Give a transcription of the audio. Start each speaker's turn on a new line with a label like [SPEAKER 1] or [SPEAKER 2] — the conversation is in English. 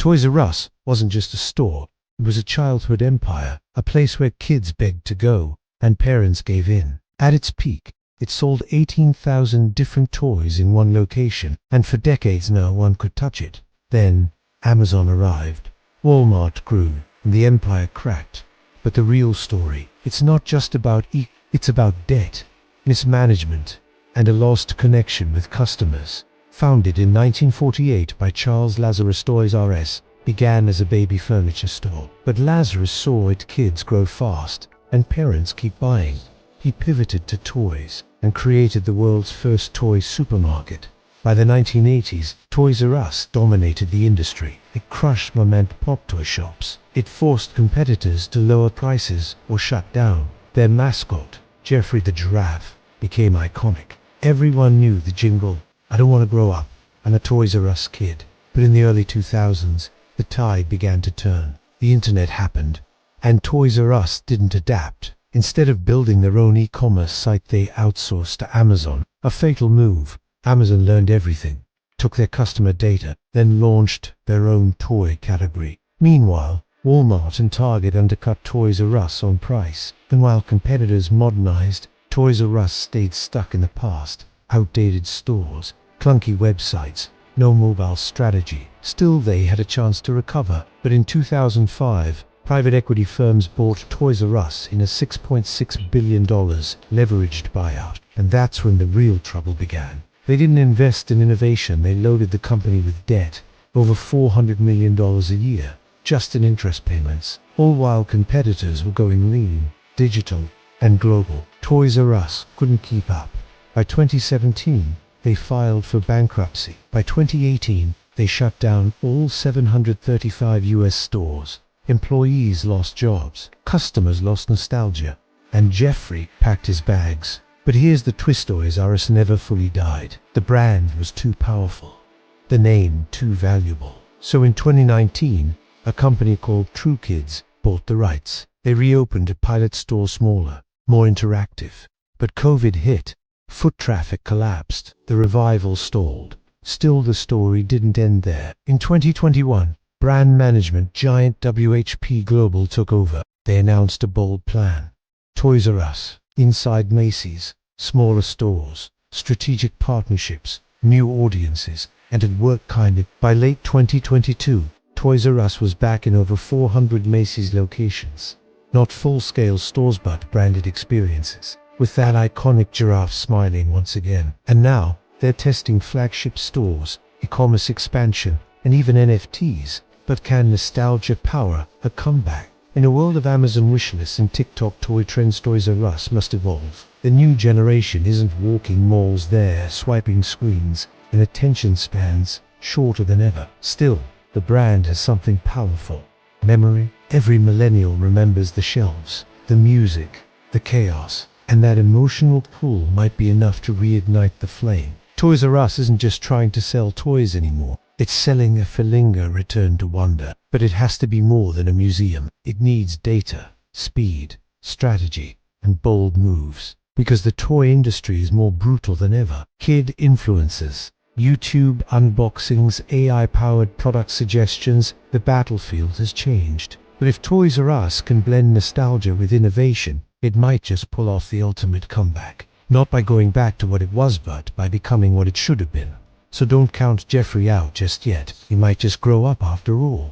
[SPEAKER 1] Toys R Us wasn't just a store, it was a childhood empire, a place where kids begged to go, and parents gave in. At its peak, it sold 18,000 different toys in one location, and for decades no one could touch it. Then, Amazon arrived, Walmart grew, and the empire cracked. But the real story, it's not just about it's about debt, mismanagement, and a lost connection with customers. Founded in 1948 by Charles Lazarus, Toys R Us began as a baby furniture store. But Lazarus saw its kids grow fast, and parents keep buying. He pivoted to toys, and created the world's first toy supermarket. By the 1980s, Toys R Us dominated the industry. It crushed mom-and-pop toy shops. It forced competitors to lower prices or shut down. Their mascot, Geoffrey the giraffe, became iconic. Everyone knew the jingle, "I don't want to grow up, I'm a Toys R Us kid." But in the early 2000s, the tide began to turn. The internet happened, and Toys R Us didn't adapt. Instead of building their own e-commerce site, they outsourced to Amazon. A fatal move. Amazon learned everything, took their customer data, then launched their own toy category. Meanwhile, Walmart and Target undercut Toys R Us on price. And while competitors modernized, Toys R Us stayed stuck in the past. Outdated stores, clunky websites, no mobile strategy. Still, they had a chance to recover. But in 2005, private equity firms bought Toys R Us in a $6.6 billion leveraged buyout. And that's when the real trouble began. They didn't invest in innovation, they loaded the company with debt, over $400 million a year, just in interest payments, all while competitors were going lean, digital, and global. Toys R Us couldn't keep up. By 2017, they filed for bankruptcy. By 2018, they shut down all 735 US stores. Employees lost jobs, customers lost nostalgia, and Geoffrey packed his bags. But here's the twist: Toys R Us never fully died. The brand was too powerful, the name too valuable. So in 2019, a company called True Kids bought the rights. They reopened a pilot store, smaller, more interactive. But COVID hit, foot traffic collapsed, the revival stalled. Still, the story didn't end there. In 2021, brand management giant WHP Global took over. They announced a bold plan. Toys R Us, inside Macy's, smaller stores, strategic partnerships, new audiences, and it worked kinda. By late 2022, Toys R Us was back in over 400 Macy's locations. Not full-scale stores, but branded experiences, with that iconic giraffe smiling once again. And now, they're testing flagship stores, e-commerce expansion, and even NFTs. But can nostalgia power a comeback? In a world of Amazon wishlists and TikTok toy trends, Toys R Us must evolve. The new generation isn't walking malls, they're swiping screens, and attention spans shorter than ever. Still, the brand has something powerful. Memory. Every millennial remembers the shelves, the music, the chaos, and that emotional pull might be enough to reignite the flame. Toys R Us isn't just trying to sell toys anymore. It's selling a feeling, a return to wonder. But it has to be more than a museum. It needs data, speed, strategy, and bold moves. Because the toy industry is more brutal than ever. Kid influencers, YouTube unboxings, AI-powered product suggestions, the battlefield has changed. But if Toys R Us can blend nostalgia with innovation, it might just pull off the ultimate comeback. Not by going back to what it was, but by becoming what it should have been. So don't count Geoffrey out just yet. He might just grow up after all.